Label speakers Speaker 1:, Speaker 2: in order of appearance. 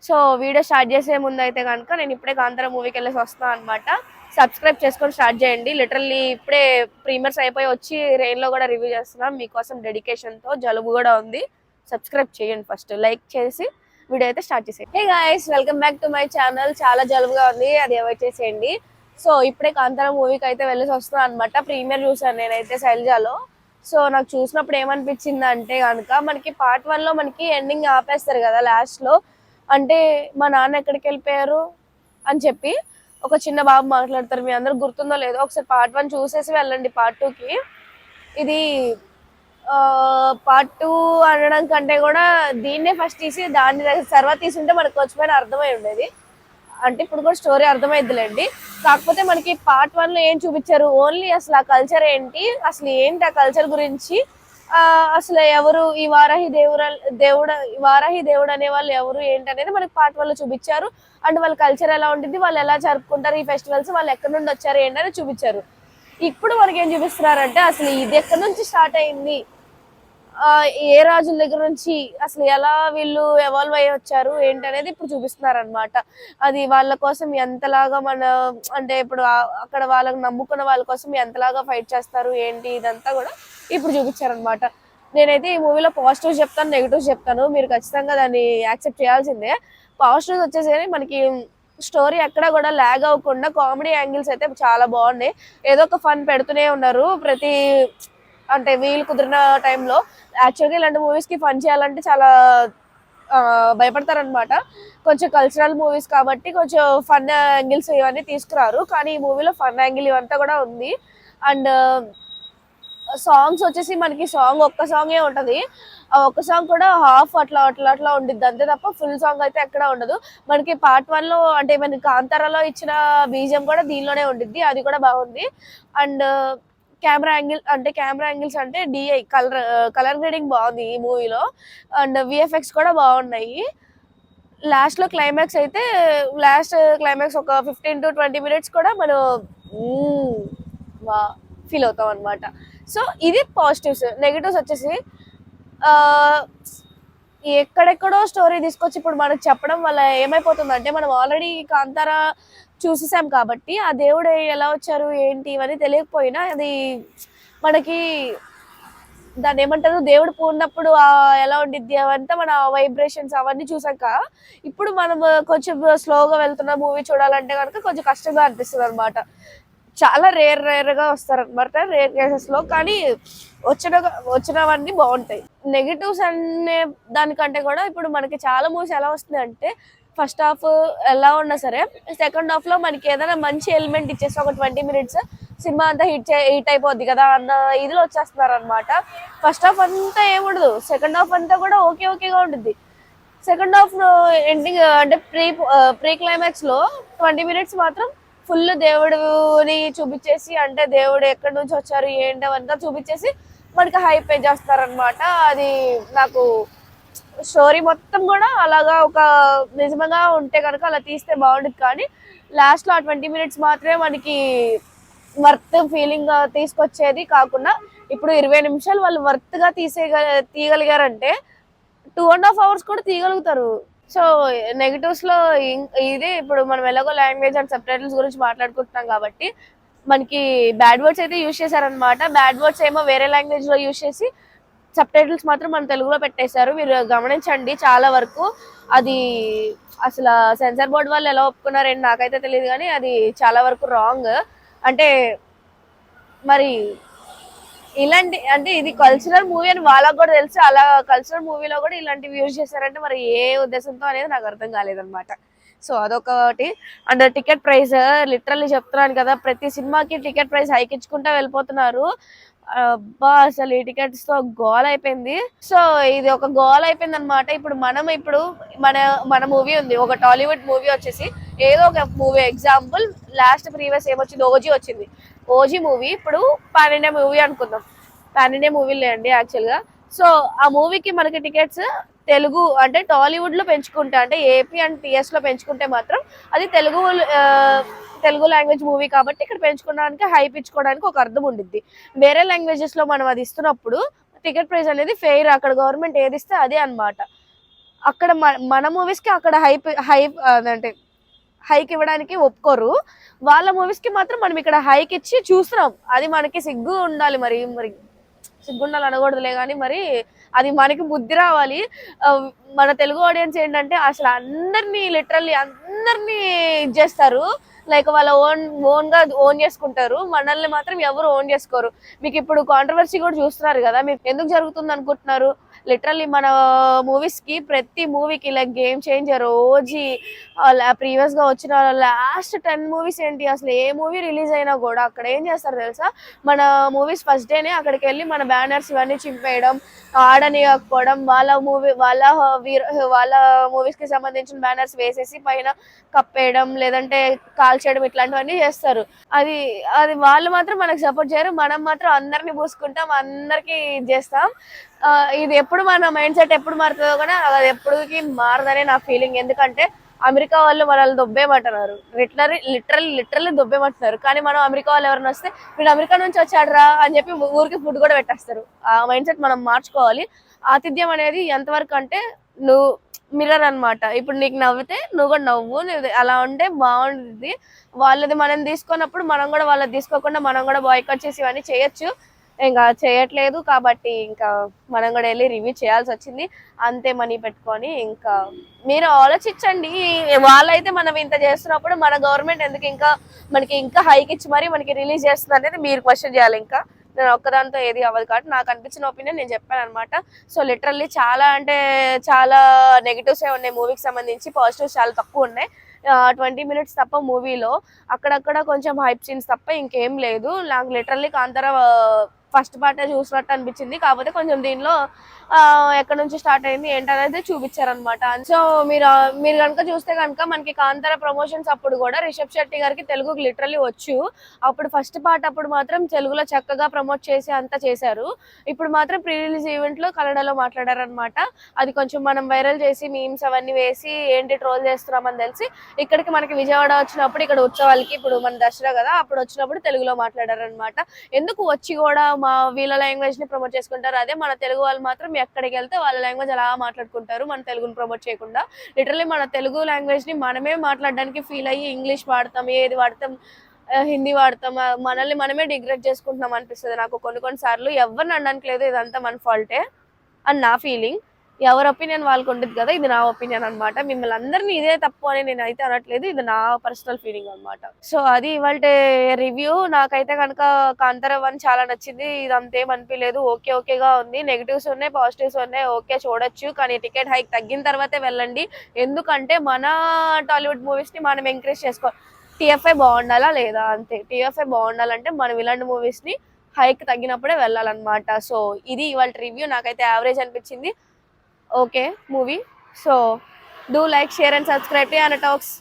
Speaker 1: So video start చేసే ముందు అయితే కనుక నేను ఇప్పుడే కాంతార మూవీకి వెళ్ళేసి వస్తాను అనమాట. సబ్స్క్రైబ్ చేసుకొని స్టార్ట్ చేయండి. లిటరల్లీ ఇప్పుడే ప్రీమియర్స్ అయిపోయి వచ్చి రెయిన్ లో కూడా రివ్యూ చేస్తున్నాం మీకోసం డెడికేషన్ తో. జలుబు కూడా ఉంది. సబ్స్క్రైబ్ చేయండి, ఫస్ట్ లైక్ చేసి వీడియో అయితే స్టార్ట్ చేసేయండి. Hey guys, welcome back to my channel. చాలా జలుబుగా ఉంది, అది అవాయిడ్ చేసేయండి. సో ఇప్పుడే కాంతార మూవీకి అయితే వెళ్ళేసి వస్తున్నాను అనమాట. ప్రీమియర్ చూసాను నేనైతే శైలజాలో. సో నాకు చూసినప్పుడు ఏమనిపించింది అంటే కనుక మనకి పార్ట్ 1 లో మనకి ఎండింగ్ ఆపేస్తారు కదా లాస్ట్ లో. అంటే మా నాన్న ఎక్కడికి వెళ్ళిపోయారు అని చెప్పి ఒక చిన్న బాబు మాట్లాడతారు. మీ అందరూ గుర్తుందో లేదో, ఒకసారి పార్ట్ 1 చూసేసి వెళ్ళండి పార్ట్ 2కి. ఇది పార్ట్ 2 అనడం కంటే కూడా దీన్నే ఫస్ట్ తీసి దాన్ని తర్వాత తీసుంటే మనకు వచ్చిపోయిన అర్థమై ఉండేది. అంటే ఇప్పుడు కూడా స్టోరీ అర్థమైద్దిలేండి. కాకపోతే మనకి పార్ట్ 1 లో ఏం చూపించారు, ఓన్లీ అసలు ఆ కల్చర్ ఏంటి, అసలు ఏంటి ఆ కల్చర్ గురించి, అసలు ఎవరు ఈ వారాహి దేవుడు అనే వాళ్ళు ఎవరు ఏంటి అనేది మనకి పార్ట్ 1 లో చూపించారు. అండ్ వాళ్ళ కల్చర్ ఎలా ఉంటుంది, వాళ్ళు ఎలా జరుపుకుంటారు ఈ ఫెస్టివల్స్, వాళ్ళు ఎక్కడి నుండి వచ్చారు ఏంటని చూపించారు. ఇప్పుడు మనకి ఏం చూపిస్తున్నారంటే అసలు ఇది ఎక్కడి నుంచి స్టార్ట్ అయింది, ఏ రాజుల దగ్గర నుంచి అసలు ఎలా వీళ్ళు ఎవాల్వ్ అయ్యి వచ్చారు ఏంటనేది ఇప్పుడు చూపిస్తున్నారు అనమాట. అది వాళ్ళ కోసం ఎంతలాగా అంటే ఇప్పుడు అక్కడ వాళ్ళకి నమ్ముకున్న వాళ్ళ కోసం ఎంతలాగా ఫైట్ చేస్తారు ఏంటి, ఇదంతా కూడా ఇప్పుడు చూపించారనమాట. నేనైతే ఈ మూవీలో పాజిటివ్స్ చెప్తాను, నెగిటివ్స్ చెప్తాను. మీరు ఖచ్చితంగా దాన్ని యాక్సెప్ట్ చేయాల్సిందే. పాజిటివ్స్ వచ్చేసి మనకి స్టోరీ ఎక్కడ కూడా ల్యాగ్ అవ్వకుండా కామెడీ యాంగిల్స్ అయితే చాలా బాగున్నాయి. ఏదో ఒక ఫన్ పెడుతూనే ఉన్నారు ప్రతి, అంటే వీలు కుదిరిన టైంలో. యాక్చువల్గా ఇలాంటి మూవీస్ కి ఫన్ చేయాలంటే చాలా భయపడతారనమాట. కొంచెం కల్చరల్ మూవీస్ కాబట్టి కొంచెం ఫన్ యాంగిల్స్ ఇవన్నీ తీసుకురారు, కానీ ఈ మూవీలో ఫన్ యాంగిల్ ఇవంతా కూడా ఉంది. అండ్ సాంగ్స్ వచ్చేసి మనకి ఒక్క సాంగే ఉంటది. ఆ ఒక్క సాంగ్ కూడా హాఫ్ అట్లా అట్లా అట్లా ఉండిద్ది అంతే తప్ప ఫుల్ సాంగ్ అయితే ఎక్కడ ఉండదు. మనకి పార్ట్ 1 లో అంటే మనకి కాంతారాలో ఇచ్చిన బీజియం కూడా దీనిలోనే ఉండిద్ది, అది కూడా బాగుంది. అండ్ కెమెరా యాంగిల్స్ అంటే డిఐ కలర్ గ్రేడింగ్ బాగుంది ఈ మూవీలో. అండ్ విఎఫ్ఎక్స్ కూడా బాగున్నాయి. లాస్ట్ క్లైమాక్స్ ఒక 15 to 20 minutes కూడా మనం ఫీల్ అవుతాం అనమాట. సో ఇది పాజిటివ్స్. నెగిటివ్స్ వచ్చేసి ఎక్కడెక్కడో స్టోరీ తీసుకొచ్చి ఇప్పుడు మనకు చెప్పడం వల్ల ఏమైపోతుందంటే, మనం ఆల్రెడీ కాంతార చూసేసాం కాబట్టి ఆ దేవుడు ఎలా వచ్చారు ఏంటి ఇవన్నీ తెలియకపోయినా అది మనకి దాన్ని ఏమంటారు, దేవుడు పూర్ణప్పుడు ఎలా ఉండిద్ది అవంతా మన వైబ్రేషన్స్ అవన్నీ చూసాక ఇప్పుడు మనం కొంచెం స్లోగా వెళ్తున్న మూవీ చూడాలంటే కనుక కొంచెం కష్టంగా అనిపిస్తుంది అనమాట. చాలా రేర్ గా వస్తారనమాట, రేర్ కేసెస్ లో. కానీ వచ్చినవన్నీ బాగుంటాయి. నెగిటివ్స్ అనే దానికంటే కూడా ఇప్పుడు మనకి చాలా మూవీస్ ఎలా వస్తుంది అంటే, ఫస్ట్ హాఫ్ ఎలా ఉన్నా సరే సెకండ్ హాఫ్ లో మనకి ఏదైనా మంచి ఎలిమెంట్ ఇచ్చేసి ఒక 20 minutes సినిమా అంతా హిట్ అయిపోద్ది కదా అన్న ఇదిలో వచ్చేస్తున్నారు అనమాట. ఫస్ట్ హాఫ్ అంతా ఏముండదు, సెకండ్ హాఫ్ అంతా కూడా ఓకేగా ఉంటుంది. సెకండ్ హాఫ్ ఎండింగ్ అంటే ప్రీ క్లైమాక్స్ లో 20 minutes మాత్రం ఫుల్ దేవుడిని చూపించేసి, అంటే దేవుడు ఎక్కడి నుంచి వచ్చారు ఏంటి అవంతా చూపించేసి మనకి హైప్ చేస్తారనమాట. అది నాకు స్టోరీ మొత్తం కూడా అలాగా ఒక నిజంగా ఉంటే కనుక అలా తీస్తే బాగుంటుంది. కానీ లాస్ట్ లో ఆ 20 minutes మాత్రమే మనకి వర్త్ ఫీలింగ్ తీసుకొచ్చేది కాకుండా, ఇప్పుడు 20 నిమిషాలు వాళ్ళు వర్త్ గా తీయగలిగారంటే 2.5 hours కూడా తీయగలుగుతారు. సో నెగటివ్స్ లో ఇదే, ఇప్పుడు మనం ఎలాగో లాంగ్వేజ్ అండ్ సబ్ టైటిల్స్ గురించి మాట్లాడుకుంటున్నాం కాబట్టి మనకి బ్యాడ్ వర్డ్స్ అయితే యూజ్ చేశారనమాట. బ్యాడ్ వర్డ్స్ ఏమో వేరే లాంగ్వేజ్ లో యూజ్ చేసి సబ్ టైటిల్స్ మాత్రం మన తెలుగులో పెట్టేశారు. మీరు గమనించండి, చాలా వరకు అది అసలు సెన్సార్ బోర్డు వాళ్ళు ఎలా ఒప్పుకున్నారేంటి నాకైతే తెలియదు, కానీ అది చాలా వరకు రాంగ్. అంటే మరి ఇలాంటి, అంటే ఇది కల్చరల్ మూవీ అని వాళ్ళకు కూడా తెలుసు, అలా కల్చరల్ మూవీలో కూడా ఇలాంటివి యూజ్ చేశారంటే మరి ఏ ఉద్దేశంతో అనేది నాకు అర్థం కాలేదన్నమాట. సో అదొకటి. అండ్ టికెట్ ప్రైస్ లిటరల్లీ చెప్తున్నాను కదా, ప్రతి సినిమాకి టికెట్ ప్రైస్ హైక్ ఇచ్చుకుంటా వెళ్ళిపోతున్నారు. అబ్బా అసలు ఈ టికెట్స్ తో గోల్ అయిపోయింది. సో ఇది ఒక గోల్ అయిపోయింది అనమాట. ఇప్పుడు మన మన మూవీ ఉంది, ఒక టాలీవుడ్ మూవీ వచ్చేసి ఏదో ఒక మూవీ ఎగ్జాంపుల్ లాస్ట్ ప్రీవియస్ ఏమొచ్చింది, ఓజీ వచ్చింది. ఓజీ మూవీ ఇప్పుడు పాన్ ఇండియా మూవీ అనుకుందాం, పాన్ ఇండియా మూవీ లేండి యాక్చువల్ గా. సో ఆ మూవీకి మనకి టికెట్స్ తెలుగు అంటే టాలీవుడ్ లో పెంచుకుంటే, అంటే ఏపీ అండ్ టిఎస్ లో పెంచుకుంటే మాత్రం అది తెలుగు లాంగ్వేజ్ మూవీ కాబట్టి ఇక్కడ పెంచుకోవడానికి హైప్ ఇచ్చుకోవడానికి ఒక అర్థం ఉండిద్ది. వేరే లాంగ్వేజెస్ లో మనం అది ఇస్తున్నప్పుడు టికెట్ ప్రైస్ అనేది ఫెయిర్, అక్కడ గవర్నమెంట్ ఏది ఇస్తే అదే అనమాట. అక్కడ మన మూవీస్ కి అక్కడ హైప్ అంటే హైక్ ఇవ్వడానికి ఒప్పుకోరు. వాళ్ళ మూవీస్ కి మాత్రం మనం ఇక్కడ హైక్ ఇచ్చి చూస్తున్నాం. అది మనకి సిగ్గు ఉండాలి. మరి మరి సిగ్గుండాలి అనకూడదులే కానీ మరి అది మనకి బుద్ధి రావాలి. మన తెలుగు ఆడియన్స్ ఏంటంటే అసలు అందరినీ లిటరల్లీ అందరినీ ఇచ్చేస్తారు. లైక్ వాళ్ళ ఓన్ చేసుకుంటారు. మనల్ని మాత్రం ఎవరు ఓన్ చేసుకోరు. మీకు ఇప్పుడు కాంట్రవర్సీ కూడా చూస్తున్నారు కదా, మీకు ఎందుకు జరుగుతుంది అనుకుంటున్నారు? లిటరల్లీ మన మూవీస్ కి ప్రతి మూవీకి like game changer, OG, previous గా వచ్చిన లాస్ట్ 10 మూవీస్ ఏంటి, అసలు ఏ మూవీ రిలీజ్ అయినా కూడా అక్కడ ఏం చేస్తారు తెలుసా? మన మూవీస్ ఫస్ట్ డేనే అక్కడికి వెళ్ళి మన బ్యానర్స్ ఇవన్నీ చింపేయడం, ఆడనియకపోవడం, వాళ్ళ మూవీస్ కి సంబంధించిన బ్యానర్స్ వేసేసి పైన కప్పేయడం, లేదంటే కాల్చేయడం, ఇట్లాంటివన్నీ చేస్తారు. అది అది వాళ్ళు మాత్రం మనకు సపోర్ట్ చేయరు. మనం మాత్రం అందరినీ పూసుకుంటాం, అందరికి చేస్తాం. ఇది ఎప్పుడు మన మైండ్ సెట్ ఎప్పుడు మారుతుందో కూడా అది ఎప్పటికీ మారదనే నా ఫీలింగ్. ఎందుకంటే అమెరికా వాళ్ళు మనల్ని దొబ్బేమంటున్నారు, లిటరల్లీ దొబ్బేమంటున్నారు. కానీ మనం అమెరికా వాళ్ళు ఎవరైనా వస్తే వీడు అమెరికా నుంచి వచ్చాడురా అని చెప్పి ఊరికి ఫుడ్ కూడా పెట్టేస్తారు. ఆ మైండ్ సెట్ మనం మార్చుకోవాలి. ఆతిథ్యం అనేది ఎంతవరకు అంటే నువ్వు మిర్రర్ అనమాట. ఇప్పుడు నీకు నవ్వితే నువ్వు కూడా నవ్వు, అలా ఉంటే బాగుంటుంది. వాళ్ళది మనం తీసుకున్నప్పుడు మనం కూడా వాళ్ళది తీసుకోకుండా మనం కూడా బాయ్కాట్ చేసి ఇవన్నీ చేయొచ్చు. ఇంకా చేయట్లేదు కాబట్టి ఇంకా మనం కూడా వెళ్ళి రివ్యూ చేయాల్సి వచ్చింది. అంతే మనీ పెట్టుకొని. ఇంకా మీరు ఆలోచించండి, వాళ్ళైతే మనం ఇంత చేస్తున్నప్పుడు మన గవర్నమెంట్ ఎందుకు ఇంకా మనకి ఇంకా హైక్ ఇచ్చి మరి మనకి రిలీజ్ చేస్తుంది అనేది మీరు క్వశ్చన్ చేయాలి. ఇంకా నేను ఒక్కదాంతో ఏది అవ్వదు కాబట్టి నాకు అనిపించిన ఒపీనియన్ నేను చెప్పాను అనమాట. సో లిటరల్లీ చాలా అంటే చాలా నెగిటివ్స్ ఉన్నాయి మూవీకి సంబంధించి, పాజిటివ్స్ చాలా తక్కువ ఉన్నాయి. 20 minutes తప్ప మూవీలో అక్కడక్కడ కొంచెం హైప్ సీన్స్ తప్ప ఇంకేం లేదు. నాకు లిటరల్లీ కాంతారా ఫస్ట్ పార్ట్ చూసినట్టు అనిపించింది. కాకపోతే కొంచెం దీనిలో ఎక్కడ నుంచి స్టార్ట్ అయింది ఏంటనేది చూపించారనమాట. సో మీరు కనుక చూస్తే కనుక మనకి కాంతారా ప్రమోషన్స్ అప్పుడు కూడా రిషబ్ శెట్టి గారికి తెలుగుకి లిటరల్లీ వచ్చు. అప్పుడు ఫస్ట్ పార్ట్ అప్పుడు మాత్రం తెలుగులో చక్కగా ప్రమోట్ చేసి అంతా చేశారు. ఇప్పుడు మాత్రం ప్రీ రిలీజ్ ఈవెంట్ లో కన్నడలో మాట్లాడారనమాట. అది కొంచెం మనం వైరల్ చేసి మీమ్స్ అవన్నీ వేసి ఏంటి ట్రోల్ చేస్తున్నామని తెలిసి ఇక్కడికి మనకి విజయవాడ వచ్చినప్పుడు ఇక్కడ ఉత్సవాలకి ఇప్పుడు మన దసరా కదా అప్పుడు వచ్చినప్పుడు తెలుగులో మాట్లాడారనమాట. ఎందుకు వచ్చి కూడా వీళ్ళ లాంగ్వేజ్ ని ప్రమోట్ చేసుకుంటారు. అదే మన తెలుగు వాళ్ళు మాత్రం ఎక్కడికి వెళ్తే వాళ్ళ లాంగ్వేజ్ అలా మాట్లాడుకుంటారు, మన తెలుగుని ప్రమోట్ చేయకుండా. లిటరల్లీ మన తెలుగు లాంగ్వేజ్ ని మనమే మాట్లాడడానికి ఫీల్ అయ్యి ఇంగ్లీష్ వాడతాం, ఏది వాడతాం, హిందీ వాడతాం, మనల్ని మనమే డిగ్రేడ్ చేసుకుంటున్నాం అనిపిస్తుంది నాకు కొన్ని సార్లు. ఎవరిని అనడానికి లేదు, ఇదంతా మన ఫాల్టే అని నా ఫీలింగ్. ఎవరి ఒపీనియన్ వాళ్ళకు ఉంటుంది కదా, ఇది నా ఒపీనియన్ అనమాట. మిమ్మల్ని అందరినీ ఇదే తప్పు అని నేను అయితే అనట్లేదు, ఇది నా పర్సనల్ ఫీలింగ్ అనమాట. సో అది ఇవాళ రివ్యూ. నాకైతే కనుక కాంతారా 1 చాలా నచ్చింది. ఇదంతేం అనిపించలేదు, ఓకేగా ఉంది. నెగిటివ్స్ ఉన్నాయి, పాజిటివ్స్ ఉన్నాయి, ఓకే చూడొచ్చు. కానీ టికెట్ హైక్ తగ్గిన తర్వాతే వెళ్ళండి. ఎందుకంటే మన టాలీవుడ్ మూవీస్ ని మనం ఎంకరేజ్ చేసుకోవాలి. టీఎఫ్ఐ బాగుండాలా లేదా అంతే. టీఎఫ్ఐ బాగుండాలంటే మనం ఇలాంటి మూవీస్ ని హైక్ తగ్గినప్పుడే వెళ్ళాలన్నమాట. సో ఇది ఇవాళ రివ్యూ. నాకైతే యావరేజ్ అనిపించింది. Okay movie. So do like, share and subscribe to Yana talks.